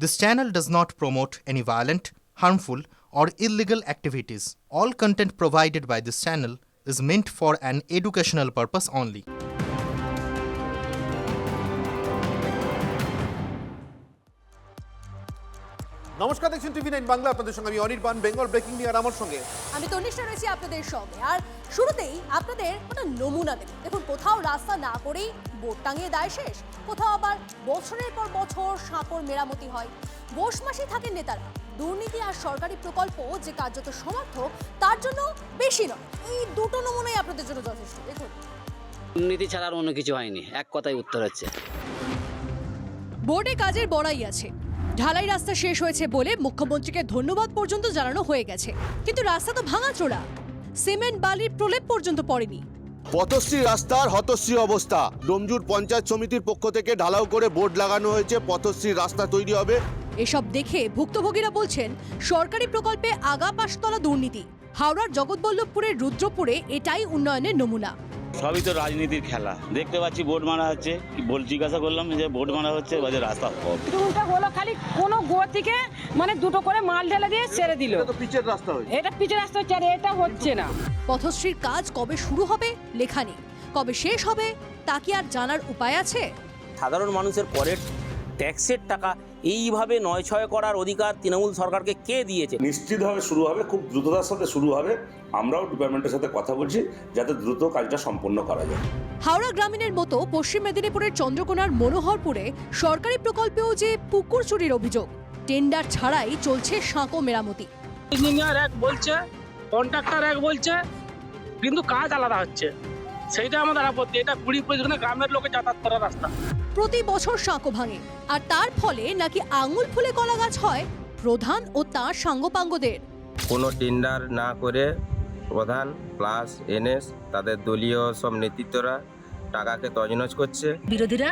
This channel does not promote any violent, harmful, or illegal activities. All content provided by this channel is meant for an educational purpose only. নমস্কার, দেখছেন TV9 Bangla. আপনাদের সঙ্গে আমি Anirban. Bengal breaking নিয়ে আর আমার সঙ্গে আমি তনিষ্ঠা রয়েছি আপনাদের সঙ্গে। আর শুরুতেই আপনাদের একটা নমুনা দেব। দেখুন, কোথাও রাস্তা না করেই বোর্ড টাঙিয়ে দায় শেষ, কোথাও আবার বছরের পর বছর সাঁকোর মেরামতি হয়। বোস মাসি থাকেন নেতারা। দুর্নীতি আর সরকারি প্রকল্প যে কার্যত সমর্থক, তার জন্য বেশি নয়। এই দুটো নমুনাই আপনাদের জন্য যথেষ্ট। দেখুন, দুর্নীতি ছাড়া আর অন্য কিছু হয়নি, এক কথায় উত্তর হচ্ছে বোর্ডে কাজের বড়াই আছে। ঢালাই রাস্তা শেষ হয়েছে বলে মুখ্যমন্ত্রীকে ধন্যবাদ পর্যন্ত জানানো হয়ে গেছে, কিন্তু রাস্তা তো ভাঙাচোরা, সিমেন্ট বালির প্রলেপ পর্যন্ত পড়েনি। পথশ্রী রাস্তার হতশ্রী অবস্থা। ডোমজুর পঞ্চায়েত সমিতির পক্ষ থেকে ঢালাও করে বোর্ড লাগানো হয়েছে, পথশ্রী রাস্তা তৈরি হবে। এসব দেখে ভুক্তভোগীরা বলছেন সরকারি প্রকল্পে আগা পাশতলা দুর্নীতি। হাওড়ার জগৎবল্লভপুরের রুদ্রপুরে এটাই উন্নয়নের নমুনা। সবই তো রাজনীতির খেলা। দেখতে পাচ্ছি বোর্ড মারা হচ্ছে, কি বল, জিজ্ঞাসা করলাম যে বোর্ড মারা হচ্ছে, বাজে রাস্তা দুটো হলো খালি কোনো গো থেকে মানে দুটো করে মাল ঢেলে দিয়ে ছেড়ে দিল। এটা তো পিচের রাস্তা হয়েছে, এটা পিচের রাস্তা হচ্ছে, আর এটা হচ্ছে না। পথশ্রীর কাজ কবে শুরু হবে লেখা নেই, কবে শেষ হবে তা কি আর জানার উপায় আছে? সাধারণ মানুষের পরের ট্যাক্সের টাকা এইভাবে নয় ছয় করার অধিকার তৃণমূল সরকারকে কে দিয়েছে? নিশ্চিতভাবে শুরু হবে, খুব দ্রুততার সাথে শুরু হবে। আমরাও ডিপার্টমেন্টের সাথে কথা বলছি যাতে দ্রুত কাজটা সম্পন্ন করা যায়। হাওড়া গ্রামীণের মতো পশ্চিম মেদিনীপুরের চন্দ্রকোনার মনোহরপুরে সরকারি প্রকল্পেও যে পুকুর চুরির অভিযোগ, টেন্ডার ছাড়াই চলছে সাঁকো মেরামতি। ইঞ্জিনিয়ার এক বলছে, কন্ট্রাক্টর এক বলছে, কিন্তু কাজ আলাদা হচ্ছে। সেইটা আমাদের আপত্তি। এটা 20-25 গ্রামের লোকে যাতায়াত করার রাস্তা। প্রতি বছর সাঁকো ভাঙে, আর তার ফলে নাকি আঙুল ফুলে কলা গাছ হয় প্রধান ও তার সাঙ্গপাঙ্গদের। কোনো টেন্ডার না করে প্রধান প্লাস এনএস তাদের দলীয় সব নেতৃত্বরা টাকাকে তছনছ করছে। বিরোধীরা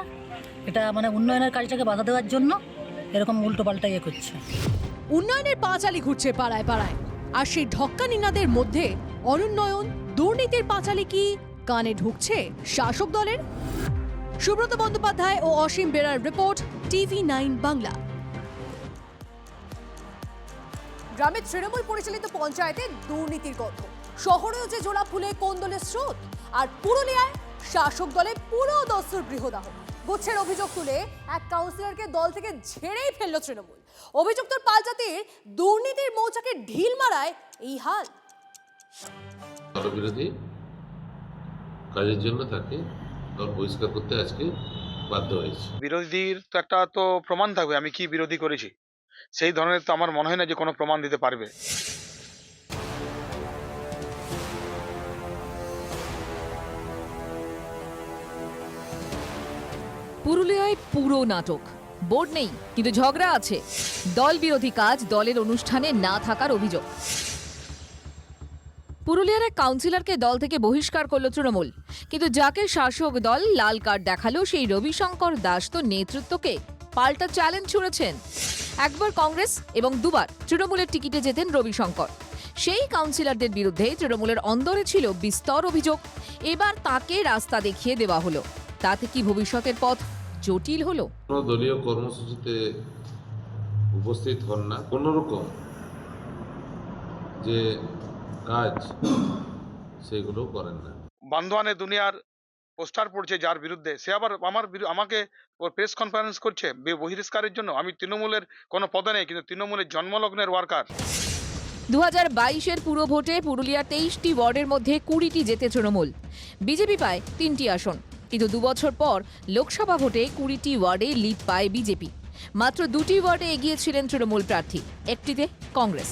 এটা মানে উন্নয়নের কাজটাকে বাধা দেওয়ার জন্য এরকম উল্টো পাল্টা করছে। উন্নয়নের পাঁচালি ঘুরছে পাড়ায় পাড়ায়, আর সেই ঢক্কা নিনাদের মধ্যে অনুন্নয়ন, দুর্নীতির পাঁচালি কি কানে ঢুকছে শাসক দলের? সুব্রত বন্দ্যোপাধ্যায় ও অসীম বেরার রিপোর্ট, TV9 বাংলা। গ্রামের তৃণমূল পরিচালিত পঞ্চায়েতে দুর্নীতির গন্ধ, শহরেও যে জোড়া ফুলে কোন্দলের স্রোত, আর পুরুলিয়ায় শাসক দলে পুরো দস্তুর গৃহদাহ। গুচ্ছের অভিযোগ তুলে এক কাউন্সিলরকে দল থেকে ঝেড়েই ফেলল তৃণমূল। অভিযুক্তর পাল্টাতির দুর্নীতির মৌচাকে ঢিল মারায় এই হাল। দলবিরোধী কাজের জন্য তাকে দল বহিষ্কার করতে আজকে বাধ্য হয়েছে। বিরোধীর তো একটা তো প্রমাণ থাকবে আমি কি বিরোধী করেছি, সেই ধরনের তো আমার মনে হয় না যে কোনো প্রমাণ দিতে পারবে। পুরুলিয়ায় পুরো নাটক। বোর্ড নেই, কিন্তু ঝগড়া আছে। দল বিরোধী কাজ দলের অনুষ্ঠানে না থাকার অভিযোগ। পুরুলিয়ার এক কাউন্সিলরকে দল থেকে বহিষ্কার করল তৃণমূল, কিন্তু যাকে শাসক দল লাল কার্ড দেখালো সেই রবিশঙ্কর দাস তো নেতৃত্বকে পাল্টা চ্যালেঞ্জ ছুড়েছেন। একবার কংগ্রেস এবং দুবার তৃণমূলের টিকিটে যেতেন রবিশঙ্কর। সেই কাউন্সিলরদের বিরুদ্ধে তৃণমূলের অন্দরে ছিল বিস্তর অভিযোগ। এবার তাকে রাস্তা দেখিয়ে দেওয়া হলো। তাতে কি ভবিষ্যতের পথ জটিল হলো? কোনো দলীয় কর্মসূচিতে উপস্থিত হন না, কোনোরকম যে কাজ সেগুলো করেন না। বান্ধবানে দুনিয়ার পোস্টার পড়ছে যার বিরুদ্ধে, সে আবার আমাকে প্রেস কনফারেন্স করছে বহিষ্কারের জন্য। আমি তৃণমূলের কোনো পদে নেই, কিন্তু তৃণমূলের জন্মলগ্নের ওয়ার্কার। 2022-এর পুরো ভোটে পুরুলিয়ার 23টি ওয়ার্ডের মধ্যে 20টি জেতে তৃণমূল। বিজেপি পায় 3টি আসন, কিন্তু 2 বছর পর লোকসভা ভোটে 20টি ওয়ার্ডে লিড পায় বিজেপি। মাত্র 2টি ওয়ার্ডে এগিয়েছিলেন তৃণমূল প্রার্থী, একটিতে কংগ্রেস।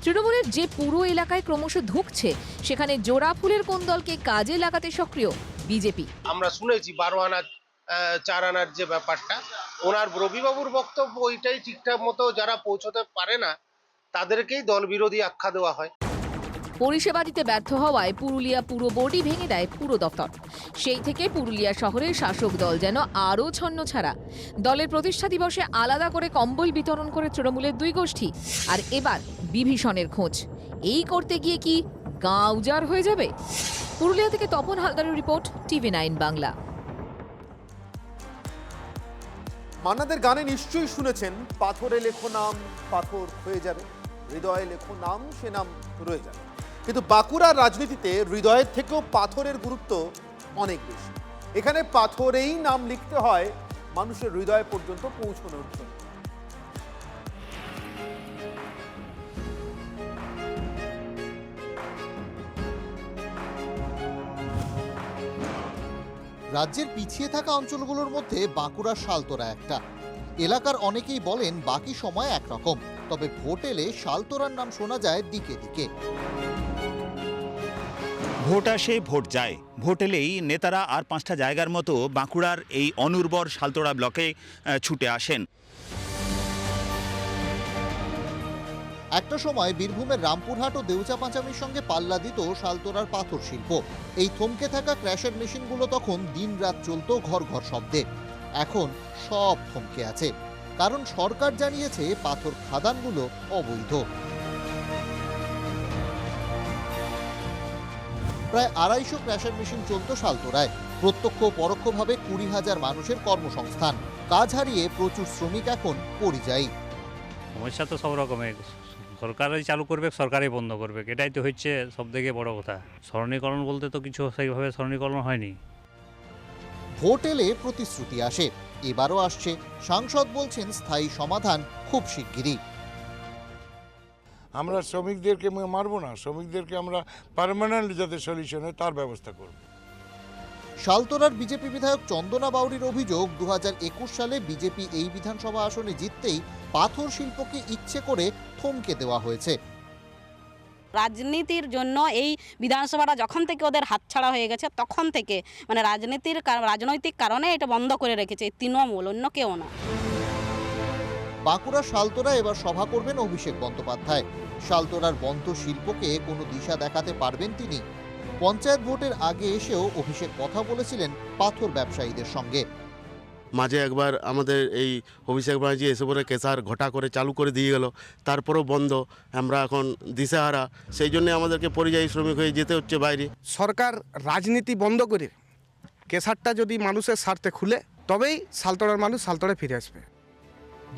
তৃণমূলের যে পুরো এলাকায় ক্রমশ ধুঁকছে, সেখানে জোড়া ফুলের কোন দলকে কাজে লাগাতে সক্রিয় বিজেপি। আমরা শুনেছি 12 আনা 4 আনার যে ব্যাপারটা, ওনার রবিবাবুর বক্তব্য ওইটাই ঠিকঠাক মতো যারা পৌঁছতে পারে না তাদেরকেই দল বিরোধী আখ্যা দেওয়া হয়। পরিষেবা দিতে ব্যর্থ হওয়ায় পুরুলিয়া পুরো বোর্ডই ভেঙে দেয় পুরো দপ্তর। সেই থেকে পুরুলিয়া শহরের শাসক দল যেন আরও ছন্নছাড়া। দলের প্রতিষ্ঠা দিবসে আলাদা করে কম্বল বিতরণ করে তৃণমূলের 2 গোষ্ঠী। আর এবার বিভীষণের খোঁজ। এই করতে গিয়ে কি গাঁ উজাড় হয়ে যাবে? পুরুলিয়া থেকে তপন হালদারের রিপোর্ট, TV9 বাংলা। মান্নাদের গানে নিশ্চয়ই শুনেছেন, পাথরে লেখো নাম পাথর হয়ে যাবে, হৃদয়ে লেখো নাম সে নাম রয়ে যাবে। কিন্তু বাঁকুড়ার রাজনীতিতে হৃদয়ের থেকেও পাথরের গুরুত্ব অনেক বেশি। এখানে পাথরেই নাম লিখতে হয় মানুষের হৃদয় পর্যন্ত পৌঁছানোর জন্য। রাজ্যের পিছিয়ে থাকা অঞ্চলগুলোর মধ্যে বাঁকুড়ার শালতোরা একটা। এলাকার অনেকেই বলেন বাকি সময় একরকম, তবে ভোট এলে শালতোরার নাম শোনা যায় দিকে দিকে। ভোট আসে ভোট যায়, ভোট এলেই নেতারা আর 5টা জায়গার মতো বাঁকুড়ার এই অনুর্বর শালতোরা ব্লকে ছুটে আসেন। একটা সময় বীরভূমের রামপুরহাট ও দেউচাপাঁচামির সঙ্গে পাল্লা দিত শালতোরার পাথর শিল্প। এই থমকে থাকা ক্র্যাশার মেশিনগুলো তখন দিনরাত চলতো ঘর ঘর শব্দে। এখন সব থমকে আছে, কারণ সরকার জানিয়েছে পাথর খাদানগুলো অবৈধ। প্রায় 250 ক্র্যাশার মেশিন চলত শালতোরায়, প্রত্যক্ষ ও পরোক্ষভাবে 20,000 মানুষের কর্মসংস্থান। কাজ হারিয়ে প্রচুর শ্রমিক এখন পরিযায়ী। সমস্যা তো সব রকমের, সরকারই চালু করবে, সরকারই বন্ধ করবে, এটাই তো হচ্ছে সব থেকে বড় কথা। সরলীকরণ বলতে তো কিছু সেইভাবে সরলীকরণ হয়নি। ভোট এলে প্রতিশ্রুতি আসে, এবারও আসছে। সাংসদ বলছেন স্থায়ী সমাধান খুব শিগগিরই। আমরা শ্রমিকদেরকে মারবো না, শ্রমিকদেরকে আমরা পার্মানেন্ট যাতে সলিউশন হয় তার ব্যবস্থা করব। শালতোরার বিজেপি বিধায়ক চন্দনা বাউরির অভিযোগ, 2021 সালে বিজেপি এই বিধানসভা আসনে জিততেই পাথর শিল্পকে ইচ্ছে করে থমকে দেওয়া হয়েছে। রাজনীতির জন্য এই বিধানসভাটা যখন থেকে ওদের হাতছাড়া হয়ে গেছে তখন থেকে মানে রাজনৈতিক কারণে এটা বন্ধ করে রেখেছে তৃণমূল, অন্য কেউ না। বাঁকুড়া শালতোরা এবার সভা করবেন অভিষেক বন্দ্যোপাধ্যায়। শালতোরার বন্ধ শিল্পকে কোনো দিশা দেখাতে পারবেন তিনি। পঞ্চায়েত ভোটের আগে এসেও অভিষেক কথা বলেছিলেন পাথর ব্যবসায়ীদের সঙ্গে। মাঝে একবার আমাদের এই অভিষেক ব্যানার্জি এসে পরে কেসার ঘটা করে চালু করে দিয়ে গেল, তারপরেও বন্ধ। আমরা এখন দিশেহারা, সেই জন্য আমাদেরকে পরিযায়ী শ্রমিক হয়ে যেতে হচ্ছে বাইরে। সরকার রাজনীতি বন্ধ করে কেসারটা যদি মানুষের স্বার্থে খুলে, তবেই শালতোরার মানুষ শালতোরায় ফিরে আসবে।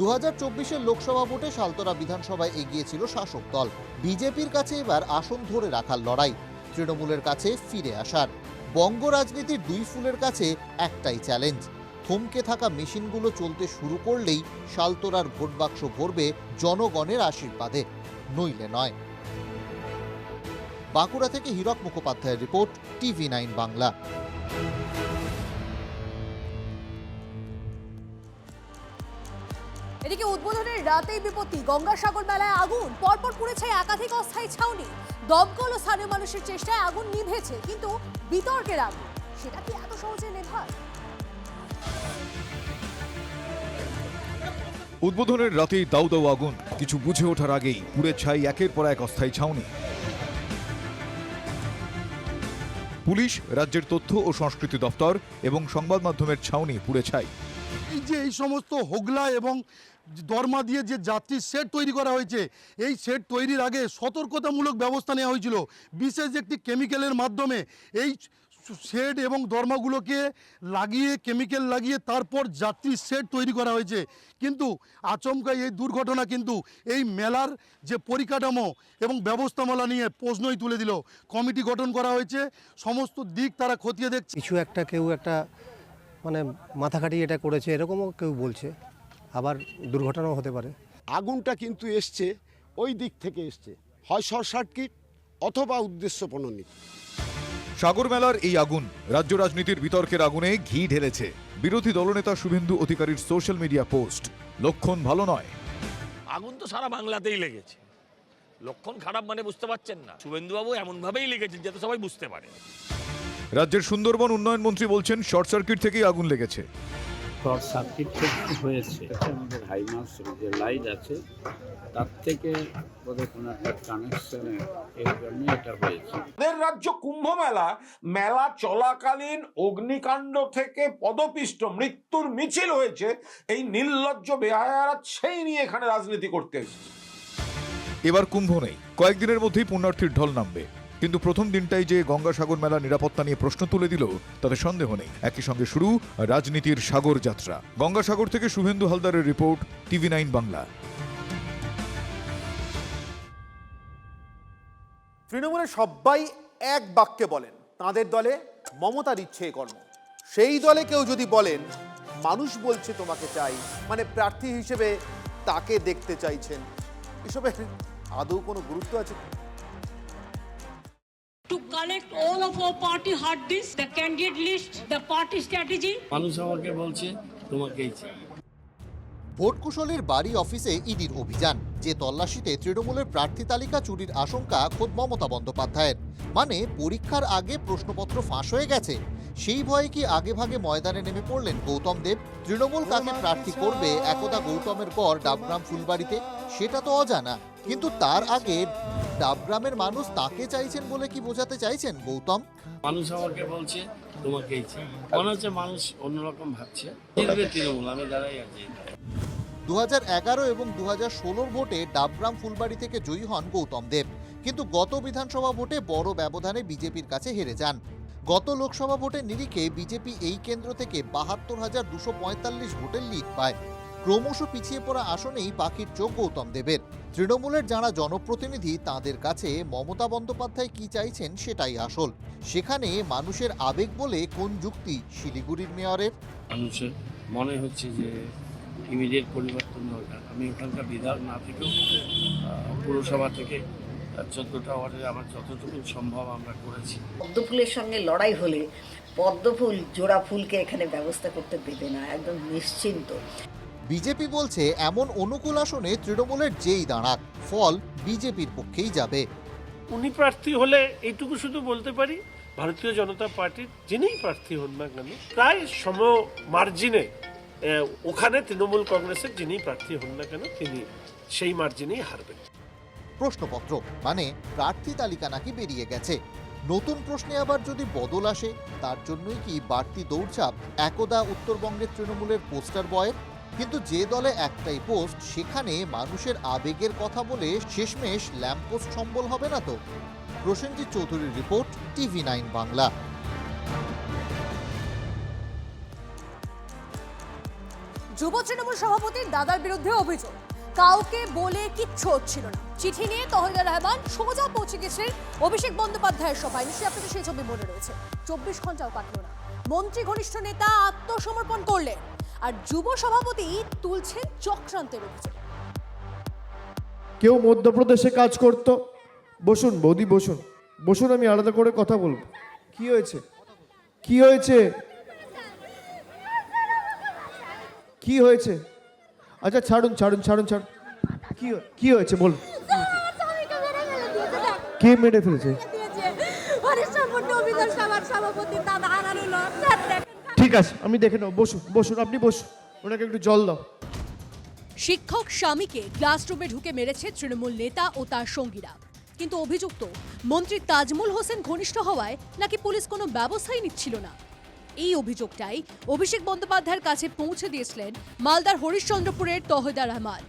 2024 লোকসভা ভোটে শালতোরা বিধানসভায় এগিয়েছিল শাসক দল। বিজেপির কাছে এবার আসন ধরে রাখার লড়াই, তৃণমূলের কাছে ফিরে আসার। বঙ্গ রাজনীতির দুই ফুলের কাছে একটাই চ্যালেঞ্জ, থমকে থাকা মেশিনগুলো চলতে শুরু করলেই শালতোরার ভোট বাক্স ভরবে জনগণের আশীর্বাদে, নইলে নয়। বাঁকুড়া থেকে হীরক মুখোপাধ্যায়ের রিপোর্ট, TV9 বাংলা। এদিকে উদ্বোধনের রাতেই বিপত্তি, গঙ্গাসাগর মেলায় আগুন, পরপর পুড়েছে একাধিক অস্থায়ী ছাউনি। দমকল ও স্থানীয় মানুষের চেষ্টায় আগুন নিভেছে, কিন্তু বিতর্কের আগুন সেটা কি এত সহজে নেভায়? উদ্বোধনের রাতেই দাউ দাউ আগুন, কিছু বুঝে ওঠার আগেই পুড়ে ছাই একের পর এক অস্থায়ী ছাউনি। পুলিশ, রাজ্যের তথ্য ও সংস্কৃতি দপ্তর এবং সংবাদ মাধ্যমের ছাউনি পুড়ে ছাই। এই যে এই সমস্ত হোগলা এবং দরমা দিয়ে যে যাত্রী শেড তৈরি করা হয়েছে, এই শেড তৈরির আগে সতর্কতামূলক ব্যবস্থা নেওয়া হয়েছিল। বিশেষ একটি কেমিক্যালের মাধ্যমে এই শেড এবং দরমাগুলোকে লাগিয়ে, কেমিক্যাল লাগিয়ে তারপর যাত্রী শেড তৈরি করা হয়েছে। কিন্তু আচমকা এই দুর্ঘটনা কিন্তু এই মেলার যে পরিকাঠামো এবং ব্যবস্থামালা নিয়ে প্রশ্নই তুলে দিল। কমিটি গঠন করা হয়েছে, সমস্ত দিক তারা খতিয়ে দেখছে। কিছু একটা কেউ একটা মানে মাথা খাটিয়ে এটা করেছে এরকমও কেউ বলছে, আবার দুর্ঘটনাও হতে পারে। আগুনটা কিন্তু এসছে ওই দিক থেকে এসছে, হয় শর্ট সার্কিট অথবা উদ্দেশ্য প্রণোদিত। সাগর মেলার এই আগুন রাজ্য রাজনীতির বিতর্কের আগুনে ঘি ঢেলেছে। বিরোধী দলনেতা শুভেন্দু অধিকারীর সোশ্যাল মিডিয়া পোস্ট, লক্ষণ ভালো নয়। আগুন তো সারা বাংলাতেই লেগেছে, লক্ষণ খারাপ মানে বুঝতে পারছেন না। শুভেন্দুবাবু এমনভাবেই লেগেছে যাতে সবাই বুঝতে পারে। রাজ্যের সুন্দরবন উন্নয়ন মন্ত্রী বলছেন শর্ট সার্কিট থেকেই আগুন লেগেছে। শর্ট সার্কিট হয়েছে, আমাদের হাইমাস যে লাইট আছে তার থেকে বোধহয় কোনো একটা কানেকশনে এই জন্য এটা হয়েছে। আমাদের রাজ্য কুম্ভ মেলা চলাকালীন অগ্নিকাণ্ড থেকে পদপিষ্ট মৃত্যুর মিছিল হয়েছে। এই নির্লজ্জ বেহায়ারা সেই নিয়ে এখানে রাজনীতি করতে এসেছে। এবার কুম্ভ নেই, কয়েকদিনের মধ্যেই পুণ্যার্থীর ঢল নামবে। কিন্তু প্রথম দিনটাই যে গঙ্গাসাগর মেলা নিরাপত্তা নিয়ে প্রশ্ন তুলে দিল তাতে সন্দেহ নেই। একই সঙ্গে শুরু রাজনীতির সাগর যাত্রা। গঙ্গাসাগর থেকে শুভেন্দু হালদারের রিপোর্ট, TV9 বাংলা। তৃণমূলের সবাই এক বাক্যে বলেন তাঁদের দলে মমতার ইচ্ছে কর্ম। সেই দলে কেউ যদি বলেন মানুষ বলছে তোমাকে চাই, মানে প্রার্থী হিসেবে তাকে দেখতে চাইছেন, এসবের আদৌ কোনো গুরুত্ব আছে? To collect all of our party hard disk, the candidate list, the party strategy. মানুষ আমাকে বলছে তোমাকেই চাই। ভোট কুশলীর বাড়ি অফিসে ইডির অভিযান, যে তল্লাশিতে তৃণমূলের প্রার্থী তালিকা চুরির আশঙ্কা খোদ মমতা বন্দ্যোপাধ্যায়ের। মানে পরীক্ষার আগে প্রশ্নপত্র ফাঁস হয়ে গেছে, সেই ভয়ে কি আগে ভাগে ময়দানে নেমে পড়লেন গৌতম দেব? তৃণমূল কাকে প্রার্থী করবে একদা গৌতমের পর ডাবগ্রাম ফুলবাড়িতে সেটা তো অজানা, কিন্তু তার আগে ডাবগ্রামের মানুষ তাকে চাইছেন বলে কি বোঝাতে চাইছেন গৌতম? মানুষ আমাকে বলছে তোমাকেই চাই, মনে হচ্ছে মানুষ অন্যরকম ভাবছে। জিতবে তৃণমূল, আমি দাঁড়াই আছি। 2011 এবং 2016 ভোটে ডাবগ্রাম ফুলবাড়ি থেকে জয়ী হন গৌতম দেব, কিন্তু গত বিধানসভা ভোটে বড় ব্যবধানে বিজেপির কাছে হেরে যান। গত লোকসভা ভোটের নিরিখে বিজেপি এই কেন্দ্র থেকে 72,245 ভোটের লিড পায়। ক্রমশ পিছিয়ে পড়া আসনেই পাখির চোখ গৌতম দেবের। তৃণমূলের যারা জনপ্রতিনিধি তাদের কাছে মমতা বন্দ্যোপাধ্যায় কি চাইছেন সেটাই আসল। সেখানে মানুষের আবেগ বলে কোন যুক্তি শিলিগুড়ির মেয়রের? মানুষের মনে হচ্ছে যে ইমিডিয়েট পরিবর্তন দরকার। আমি ওখানকার বিধায়ক না থেকেও পুরসভা থেকে 14টা ওয়ার্ডে আমার যতটুকু সম্ভব আমরা করেছি। পদ্মফুলের সঙ্গে লড়াই হলে পদ্মফুল জোড়া ফুলকে এখানে ব্যবস্থা করতে দেবে না, একদম নিশ্চিন্ত। বিজেপি বলছে এমন অনুকূল আসনে তৃণমূলের যেই দাঁড়াক ফল বিজেপির পক্ষেই যাবে। উনি প্রার্থী হলে এইটুকু শুধু বলতে পারি, ভারতীয় জনতা পার্টির যিনিই প্রার্থী হন না কেন প্রায় সম মার্জিনে ওখানে তৃণমূল কংগ্রেসের যিনি প্রার্থী হন না কেন তিনি সেই মার্জিনেই হারবেন। প্রশ্নপত্র মানে প্রার্থী তালিকা নাকি বেরিয়ে গেছে। নতুন প্রশ্নে আবার যদি বদল আসে তার জন্যই কি বাড়তি দৌড়ঝাঁপ একদা উত্তরবঙ্গের তৃণমূলের পোস্টার বয়ের? কিন্তু যে দলে একটাই পোস্ট, সেখানে মানুষের আবেগের কথা বলে শেষমেশ ল্যাম্পপোস্ট সম্বল হবে না তো? প্রসেনজিৎ চৌধুরীর রিপোর্ট, TV9 বাংলা। যুব তৃণমূল সভাপতির দাদার বিরুদ্ধে অভিযোগ, কাউকে বলে কিচ্ছু হচ্ছিল না। চিঠি নিয়ে তহিদুর রহমান সোজা পৌঁছে গেছেন অভিষেক বন্দ্যোপাধ্যায়ের সভায়। নিশ্চয়ই আপনাদের সেই ছবি মনে রয়েছে। 24 ঘন্টাও কাটল না, মন্ত্রী ঘনিষ্ঠ নেতা আত্মসমর্পণ করলেন, আর যুব সভাপতি তুলছেন চক্রান্তের অভিযোগ। কেউ মধ্যপ্রদেশে কাজ করত। বসুন বৌদি, বসুন বসুন, আমি আলাদা করে কথা বলবো। কি হয়েছে, কি হয়েছে, কি হয়েছে? আচ্ছা ছাড়ুন ছাড়ুন ছাড়ুন ছাড়ুন, কি হয়েছে বলুন। কে মেরে ফেলেছে? ঠিক আছে, আমি দেখে নেব। বসুন বসুন, আপনি বসুন, ওনাকে একটু জল দাও। শিক্ষক স্বামীকে ক্লাসরুমে ঢুকে মেরেছে তৃণমূল নেতা ও তার সঙ্গীরা, কিন্তু অভিযুক্ত মন্ত্রী তাজমুল হোসেন ঘনিষ্ঠ হওয়ায় নাকি পুলিশ কোনো ব্যবস্থাই নিচ্ছিল না। এই অভিযোগটাই অভিষেক বন্দ্যোপাধ্যায়ের কাছে পৌঁছে দিয়েছিলেন মালদার হরিশ্চন্দ্রপুরের তহিদুর রহমান।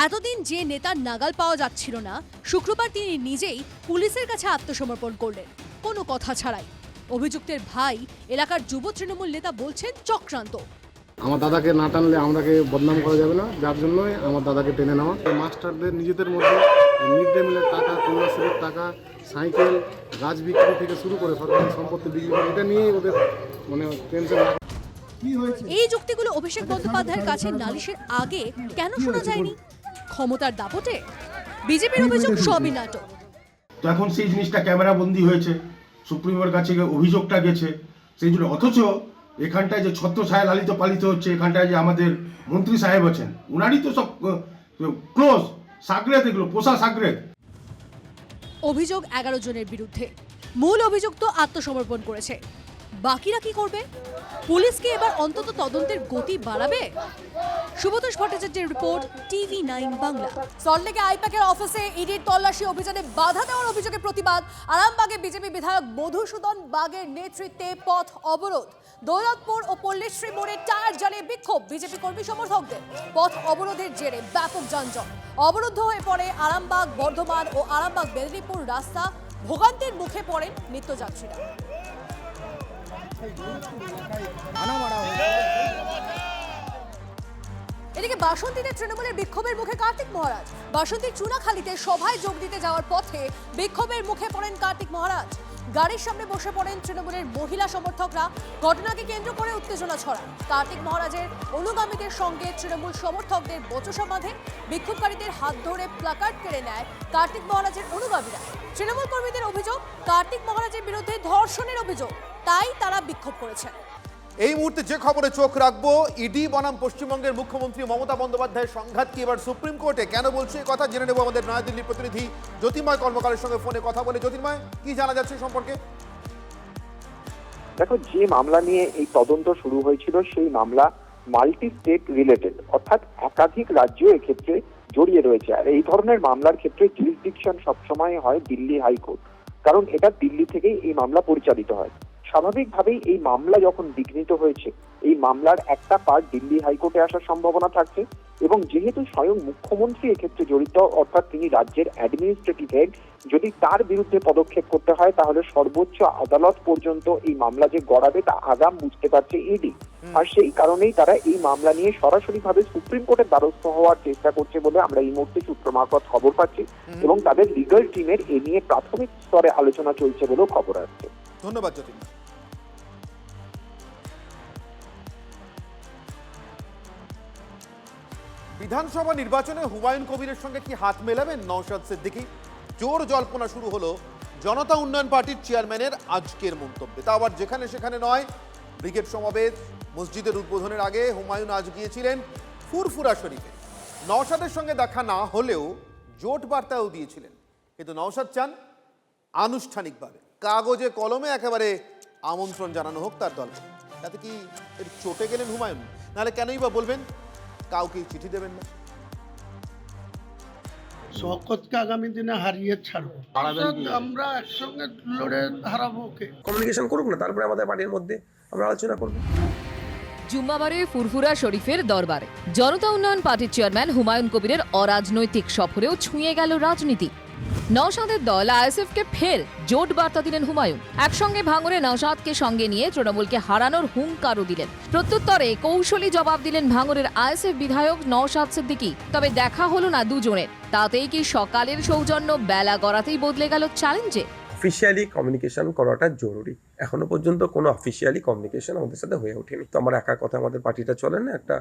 এতদিন যে নেতার নাগাল পাওয়া যাচ্ছিল না, শুক্রবার তিনি নিজেই পুলিশের কাছে আত্মসমর্পণ করলেন কোনো কথা ছাড়াই। অভিযুক্তের ভাই এলাকার যুব তৃণমূল নেতা বলছেন চক্রান্ত। আমার দাদাকে না টানলে আমাকে বদনাম করা যাবে না, যার জন্যই আমার দাদাকে টেনে নেওয়া। মাস্টারদের নিজেদের মধ্যে মিড ডে মিলের টাকা, কন্যাশ্রীর টাকা, সাইকেল, গাছ বিক্রি থেকে শুরু করে সরকারি সম্পত্তি বিক্রি করে, এটা নিয়েই ওদের মানে টেনশন। এই যুক্তিগুলো অভিষেক বন্দ্যোপাধ্যায়ের কাছে নালিশের আগে কেন শোনা যায়নি? ক্ষমতার দাপটে? বিজেপির অভিযোগ সবই নাটক। তো এখন সেই জিনিসটা ক্যামেরা বন্দী হয়েছে, সুপ্রিমের কাছে অভিযোগটা গেছে, সেই জন্য। অথচ এখানটায় যে ছত্রছায়া লালিত পালিত হচ্ছে, এখানটায় যে আমাদের মন্ত্রী সাহেব আছেন, উনারই তো সব ক্লোজ সাগরেদ, এগুলো পোষা সাগরেদ। অভিযোগ 11 জনের বিরুদ্ধে, মূল অভিযুক্ত আত্মসমর্পণ করেছে। বাকিরা কি করবে? পুলিশ কি এবার অন্তত তদন্তের গতি বাড়াবে? শুভতোষ ভট্টাচার্যের রিপোর্ট, TV9 বাংলা। সল্টলেকে আইপ্যাকের অফিসে ইডির তল্লাশি অভিযানে বাধা দেওয়ার অভিযোগে প্রতিবাদ। আরামবাগে বিজেপি বিধায়ক মধুসূদন বাগের নেতৃত্বে পথ অবরোধ। দৌলতপুর ও পল্লীশ্রী মোড়ে টায়ার জ্বালিয়ে বিক্ষোভ বিজেপি কর্মী সমর্থকদের। পথ অবরোধের জেরে ব্যাপক যানজট। অবরুদ্ধ হয়ে পড়ে আরামবাগ বর্ধমান ও আরামবাগ মেদিনীপুর রাস্তা। ভোগান্তির মুখে পড়েন নিত্যযাত্রীরা। এদিকে বাসন্তীতে তৃণমূলের বিক্ষোভের মুখে কার্তিক মহারাজ। বাসন্তীর চুনাখালীতে সভায় যোগ দিতে যাওয়ার পথে বিক্ষোভের মুখে পড়েন কার্তিক মহারাজ। গাড়ির সামনে বসে পড়েন তৃণমূলের মহিলা সমর্থকরা। ঘটনাকে কেন্দ্র করে উত্তেজনা ছড়ায়। কার্তিক মহারাজের অনুগামীদের সঙ্গে তৃণমূল সমর্থকদের বচসা বাঁধে। বিক্ষোভকারীদের হাত ধরে প্লাকার্ড কেড়ে নেয় কার্তিক মহারাজের অনুগামীরা। তৃণমূল কর্মীদের অভিযোগ, কার্তিক মহারাজের বিরুদ্ধে ধর্ষণের অভিযোগ, তাই তারা বিক্ষোভ করেছেন। এই মুহূর্তে যে খবরে চোখ রাখবো, ইডি বনাম পশ্চিমবঙ্গের মুখ্যমন্ত্রী মমতা বন্দ্যোপাধ্যায়ের সংঘাত কি এবার সুপ্রিম কোর্টে? কেন বলছে এই কথা জেনে নেব আমাদের নয়াদিল্লির প্রতিনিধি জ্যোতির্ময় কর্মকারের সঙ্গে ফোনে কথা বলে। জ্যোতির্ময়, কি জানা যাচ্ছে সম্পর্কে? দেখো, যে মামলা নিয়ে এই তদন্ত শুরু হয়েছিল সেই মামলা মাল্টি স্টেট রিলেটেড, অর্থাৎ একাধিক রাজ্য এক্ষেত্রে জড়িয়ে রয়েছে। আর এই ধরনের মামলার ক্ষেত্রে জুরিসডিকশন সবসময় হয় দিল্লি হাইকোর্ট, কারণ এটা দিল্লি থেকেই এই মামলা পরিচালিত হয়। স্বাভাবিকভাবেই এই মামলা যখন বিঘ্নিত হয়েছে, এই মামলার একটা পার্ট দিল্লি হাইকোর্টে আসার সম্ভাবনা থাকছে। এবং যেহেতু স্বয়ং মুখ্যমন্ত্রী এক্ষেত্রে জড়িত, অর্থাৎ তিনি রাজ্যের অ্যাডমিনিস্ট্রেটিভ হেড, যদি তার বিরুদ্ধে পদক্ষেপ করতে হয় তাহলে সর্বোচ্চ আদালত পর্যন্ত এই মামলা যে গড়াবে তা আগাম বুঝতে পারছে ইডি। আর সেই কারণেই তারা এই মামলা নিয়ে সরাসরিভাবে সুপ্রিম কোর্টের দ্বারস্থ হওয়ার চেষ্টা করছে বলে আমরা এই মুহূর্তে সূত্র মারফত খবর পাচ্ছি। এবং তাদের লিগাল টিমের এ নিয়ে প্রাথমিক স্তরে আলোচনা চলছে বলেও খবর আসছে। ধন্যবাদ জ্যোতির্ময়। বিধানসভা নির্বাচনে হুমায়ুন কবিরের সঙ্গে কি হাত মেলাবেন নওশাদ সিদ্দিকী? জোর জল্পনা শুরু হলো জনতা উন্নয়ন পার্টির চেয়ারম্যানের আজকের মন্তব্যে। তা আবার যেখানে সেখানে নয়। ব্রিগেড সমাবেশ, মসজিদের উদ্বোধনের আগে হুমায়ুন আজ গিয়েছিলেন ফুরফুরা শরীফে। নওশাদের সঙ্গে দেখা না হলেও জোট বার্তাও দিয়েছিলেন, কিন্তু নওশাদ চান আনুষ্ঠানিকভাবে কাগজে কলমে একেবারে আমন্ত্রণ জানানো হোক তার দলকে। তাতে কি এর চটে গেলেন হুমায়ুন? নাহলে কেনই বা বলবেন কাউকে চিঠি দেবেন না? শওকতকে আগামী দিনে হারিয়ে ছাড়বো, আমরা একসঙ্গে লড়ে হারাবো। ওকে কমিউনিকেশন করুক না, তারপরে আমাদের পার্টির মধ্যে আমরা আলোচনা করবো। জুম্মাবারে ফুরফুরা শরীফের দরবারে জনতা উন্নয়ন পার্টির চেয়ারম্যান হুমায়ুন কবিরের অরাজনৈতিক সফরেও ছুঁয়ে গেল রাজনীতি। নওশাদের দল আইএসএফকে ফের জোট বার্তা দিলেন হুমায়ুন। একসঙ্গে ভাঙড়ে নওশাদকে সঙ্গে নিয়ে তৃণমূলকে হারানোর হুঙ্কারও দিলেন। প্রত্যুত্তরে কৌশলী জবাব দিলেন ভাঙড়ের আইএসএফ বিধায়ক নওশাদ সিদ্দিকী। তবে দেখা হলো না দুজনের। তাতেই কি সকালের সৌজন্য বেলা গড়াতেই বদলে গেল চ্যালেঞ্জে? অফিসিয়ালি কমিউনিকেশন করাটা জরুরি। এখনো পর্যন্ত কোনো অফিসিয়ালি কমিউনিকেশন আমাদের সাথে হয়ে ওঠেনি। তো আমার একা কথা আমাদের পার্টিটা চলে না, একটা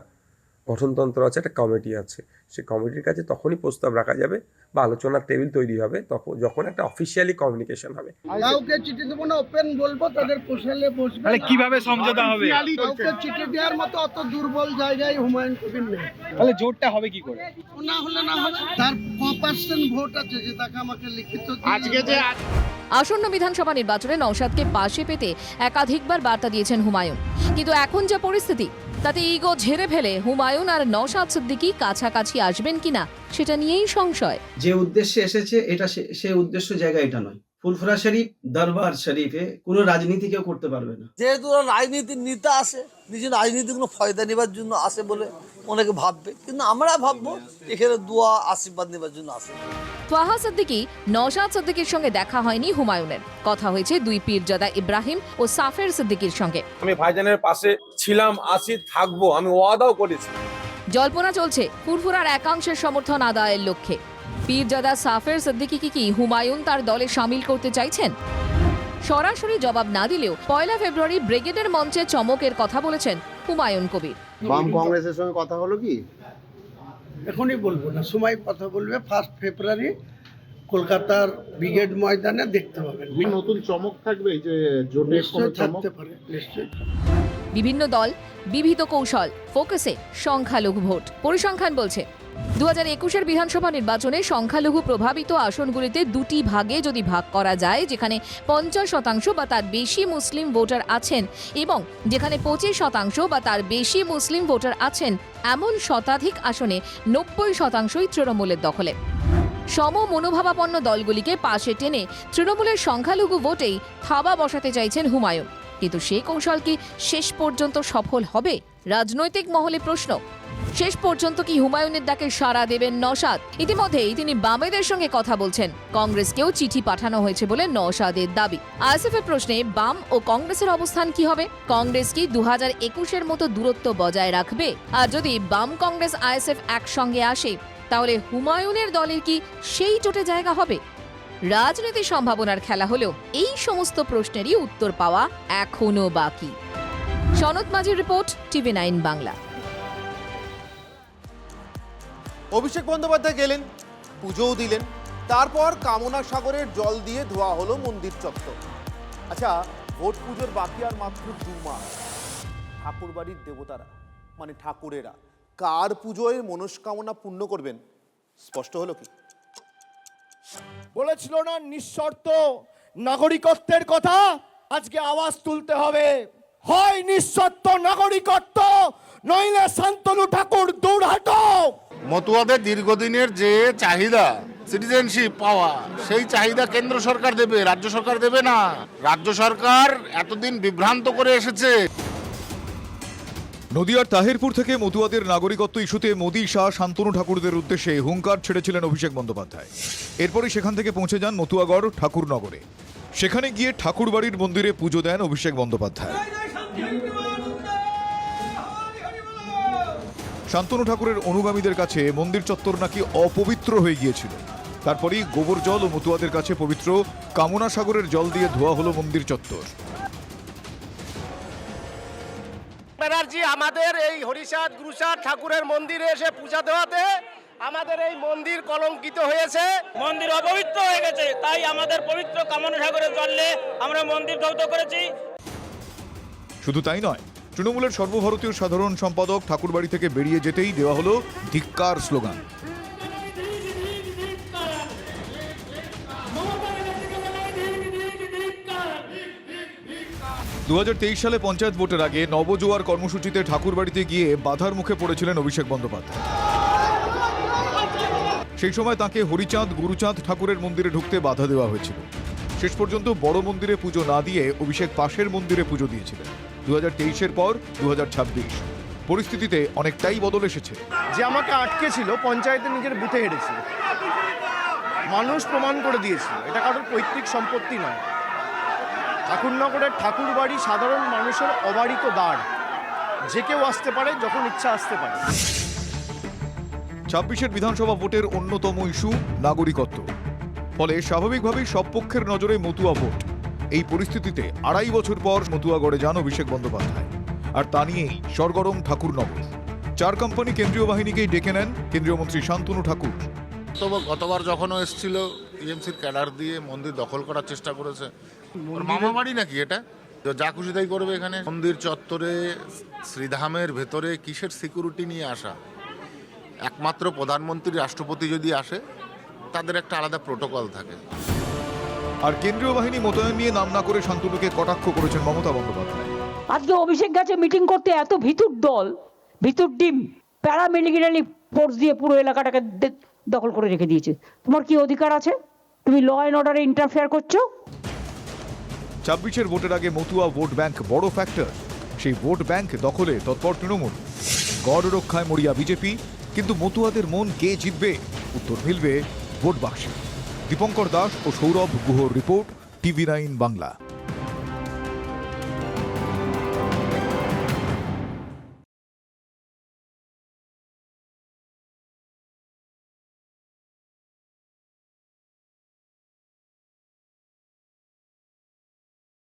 গঠনতন্ত্র আছে, একটা কমিটি আছে। সেই কমিটির কাছে তখনই প্রস্তাব রাখা যাবে বা আলোচনার টেবিল তৈরি হবে তখন, যখন একটা অফিসিয়ালি কমিউনিকেশন হবে। কাউকে চিঠি দেবো না, ওপেন বলবো, তাদের পোষালে বসবে। তাহলে কিভাবে সমঝোতা হবে? কাউকে চিঠি দেওয়ার মতো অত দুর্বল জায়গায় হুমায়ুন কবির নেই। তাহলে জোটটা হবে কি করে? না হলে না হবে। তার 1% ভোট আছে যে তাকে আমাকে লিখিত আজকে যে আসন্ন বিধানসভা নির্বাচনে নওশাদকে পাশে পেতে একাধিকবার বার্তা দিয়েছেন হুমায়ুন। কিন্তু এখন যে পরিস্থিতি, তাতে ইগো ঝেড়ে ফেলে হুমায়ুন আর নওশাদ সিদ্দিকী কাছাকাছি আসবেন কিনা সেটা নিয়েই সংশয়। যে উদ্দেশ্যে এসেছে এটা সেই উদ্দেশ্য জায়গা এটা নয়। ফুরফুরা শরীফ দরবার শরীফে কোনো রাজনীতি কেউ করতে পারবে না। যেহেতু রাজনীতির নেতা আসে, নিজের রাজনীতি কোনো ফয়দা নেবার জন্য আসে বলে অনেকে ভাববে, কিন্তু আমরা ভাববো এখানে দোয়া আশীর্বাদ নেবার জন্য আসে। তোহা সিদ্দিকী নওশাদ সিদ্দিকীর সঙ্গে দেখা হয়নি হুমায়ুনের। কথা হয়েছে দুই পীরজাদা ইব্রাহিম ও সাফের সিদ্দিকীর সঙ্গে। আমি ভাইজানের পাশে ছিলাম, আছি, থাকবো, আমি ওয়াদাও করেছি। জল্পনা চলছে ফুরফুরার একাংশের সমর্থন আদায়ের লক্ষ্যে। পীরজাদা সাফের সিদ্দিকীকে কি হুমায়ুন তার দলে সামিল করতে চাইছেন? সরাসরি জবাব না দিলেও 1 ফেব্রুয়ারি ব্রিগেডের মঞ্চে চমকের কথা বলেছেন হুমায়ুন কবির। বাম কংগ্রেসের সঙ্গে কথা হলো কি? এখনই বলবো না, সময় কথা বলবে। 1 ফেব্রুয়ারি কলকাতার ব্রিগেড ময়দানে দেখতে পাবেন। নতুন চমক থাকবে যে জোটে থাকতে পারে নিশ্চয়ই। বিভিন্ন দল, বিবিধ কৌশল, ফোকাসে সংখ্যালঘু ভোট। পরিসংখ্যান বলছে 2021-এর বিধানসভা নির্বাচনে সংখ্যালঘু প্রভাবিত আসনগুলিতে দুটি ভাগে যদি ভাগ করা যায়, যেখানে 50% বা তার বেশি মুসলিম ভোটার আছেন এবং যেখানে 25% বা তার বেশি মুসলিম ভোটার আছেন, এমন শতাধিক আসনে 90%ই তৃণমূলের দখলে। সম মনোভাবাপন্ন দলগুলিকে পাশে টেনে তৃণমূলের সংখ্যালঘু ভোটেই থাবা বসাতে চাইছেন হুমায়ুন। কিন্তু সেই কৌশল কি শেষ পর্যন্ত সফল হবে? রাজনৈতিক মহলে প্রশ্ন। শেষ পর্যন্ত কি হুমায়ুনের ডাকে সাড়া দেবেন নওশাদ? ইতিমধ্যেই তিনি বামেদের সঙ্গে কথা বলছেন। কংগ্রেসকেও চিঠি পাঠানো হয়েছে বলে নওশাদের দাবি। আইএসএফ এর প্রশ্নে বাম ও কংগ্রেসের অবস্থান কি হবে? কংগ্রেস কি 2021-এর মতো দূরত্ব বজায় রাখবে? আর যদি বাম কংগ্রেস আইএসএফ একসঙ্গে আসে তাহলে হুমায়ুনের দলের কি সেই জোটে জায়গা হবে? রাজনীতির সম্ভাবনার খেলা হলেও এই সমস্ত প্রশ্নেরই উত্তর পাওয়া এখনো বাকি। সনৎ মাঝির রিপোর্ট, TV9 বাংলা। অভিষেক বন্দ্যোপাধ্যায় গেলেন, পুজোও দিলেন, তারপর কামনা সাগরের জল দিয়ে ধোয়া হলো মন্দির চত্বর। আচ্ছা, ভোট পুজোর বাকি আর মাত্র 2 মাস। ঠাকুরবাড়ির দেবতারা মানে ঠাকুরেরা কার পুজোয় মনস্কামনা পূর্ণ করবেন স্পষ্ট হলো কি? বলেছিল না নিঃশর্ত নাগরিকত্বের কথা, আজকে আওয়াজ তুলতে হবে। হয় নিঃশর্ত নাগরিকত্ব, নইলে শান্তনু ঠাকুর দৌড়হাটো। মতুয়াদের দীর্ঘদিনের যে চাহিদা সিটিজেনশিপ পাওয়া, সেই চাহিদা কেন্দ্র সরকার দেবে, রাজ্য সরকার দেবে না। রাজ্য সরকার এতদিন বিভ্রান্ত করে এসেছে। নদিয়ার তাহিরপুর থেকে মতুয়াদের নাগরিকত্ব ইস্যুতে মোদি, শাহ, শান্তনু ঠাকুরদের উদ্দেশ্যে হুঙ্কার ছেড়েছিলেন অভিষেক বন্দ্যোপাধ্যায়। এরপরই সেখান থেকে পৌঁছে যান মতুয়াগড় ঠাকুরনগরে। সেখানে গিয়ে ঠাকুরবাড়ির মন্দিরে পুজো দেন অভিষেক বন্দ্যোপাধ্যায়। শান্তনু ঠাকুরের অনুগামীদের কাছে মন্দির চত্বর নাকি অপবিত্র হয়ে গিয়েছিল। তারপরই গোবর জল ও মতুয়াদের কাছে পবিত্র কামনা সাগরের জল দিয়ে ধোয়া হলো মন্দির চত্বর। ব্যানার্জি আমাদের এই হরিচাঁদ গুরুচাঁদ ঠাকুরের মন্দিরে এসে পূজা দেওয়াতে আমাদের এই মন্দির কলঙ্কিত হয়েছে, মন্দির অপবিত্র হয়ে গেছে। তাই আমাদের পবিত্র কামনা সাগরের জলে আমরা মন্দির ধৌত করেছি। শুধু তাই নয়, তৃণমূলের সর্বভারতীয় সাধারণ সম্পাদক ঠাকুরবাড়ি থেকে বেরিয়ে যেতেই দেওয়া হলো ধিক্কার স্লোগান। ...2023 সালে পঞ্চায়েত ভোটের আগে নবজোয়ার কর্মসূচিতে ঠাকুরবাড়িতে গিয়ে বাধার মুখে পড়েছিলেন অভিষেক বন্দ্যোপাধ্যায়। সেই সময় তাকে হরিচাঁদ গুরুচাঁদ ঠাকুরের মন্দিরে ঢুকতে বাধা দেওয়া হয়েছিল। শেষ পর্যন্ত বড় মন্দিরে পুজো না দিয়ে অভিষেক পাশের মন্দিরে পুজো দিয়েছিলেন। 2023-এর পর 2026 পরিস্থিতিতে অনেকটাই বদল এসেছে। যে আমাকে আটকে ছিল পঞ্চায়েতে নিজের বুথে হেরেছিল, মানুষ প্রমাণ করে দিয়েছিল এটা কারোর পৈতৃক সম্পত্তি নয়। ঠাকুরনগরের ঠাকুর বাড়ি সাধারণ মানুষের অবারিত দ্বার, যে কেউ আসতে পারে, যখন ইচ্ছা আসতে পারে। 26-এর বিধানসভা ভোটের অন্যতম ইস্যু নাগরিকত্ব। ফলে স্বাভাবিকভাবেই সব পক্ষের নজরে মতুয়া ভোট। এই পরিস্থিতিতে 2.5 বছর পর মতুয়াগড়ে যান অভিষেক বন্দ্যোপাধ্যায়। আর তা নিয়েই সরগরম ঠাকুরনগর। 4 কোম্পানি কেন্দ্রীয় বাহিনীকেই ডেকে নেন কেন্দ্রীয় মন্ত্রী শান্তনু ঠাকুর। গতবার যখনও এসেছিল টিএমসির ক্যাডার দিয়ে মন্দির দখল করার চেষ্টা করেছে। মামা বাড়ি নাকি এটা? যা খুশি তাই করবে এখানে। মন্দির চত্বরে শ্রীধামের ভেতরে কিসের সিকিউরিটি নিয়ে আসা? একমাত্র প্রধানমন্ত্রী, রাষ্ট্রপতি যদি আসে তাদের একটা আলাদা প্রোটোকল থাকে। আর কেন্দ্রীয় বাহিনী মোতায়েন নিয়ে নাম না করে শান্তনুকে কটাক্ষ করেছেন মমতা বন্দ্যোপাধ্যায়। আজকে অভিষেক গেছে মিটিং করতে, এত ভিতর দল, ভিতর টিম, প্যারামিলিটারি ফোর্স দিয়ে পুরো এলাকাটাকে দখল করে রেখে দিয়েছে। তোমার কি অধিকার আছে? তুমি ল অ্যান্ড অর্ডারে ইন্টারফেয়ার করছো। 26-এর ভোটের আগে মতুয়া ভোট ব্যাংক বড় ফ্যাক্টর। সেই ভোট ব্যাংক দখলে তৎপর তৃণমূল। গড় রক্ষায় মরিয়া বিজেপি। কিন্তু মতুয়াদের মন কে জিতবে? উত্তর মিলবে ভোট বাক্সে। দীপঙ্কর দাস ও সৌরভ গুহর রিপোর্ট, TV9 বাংলা।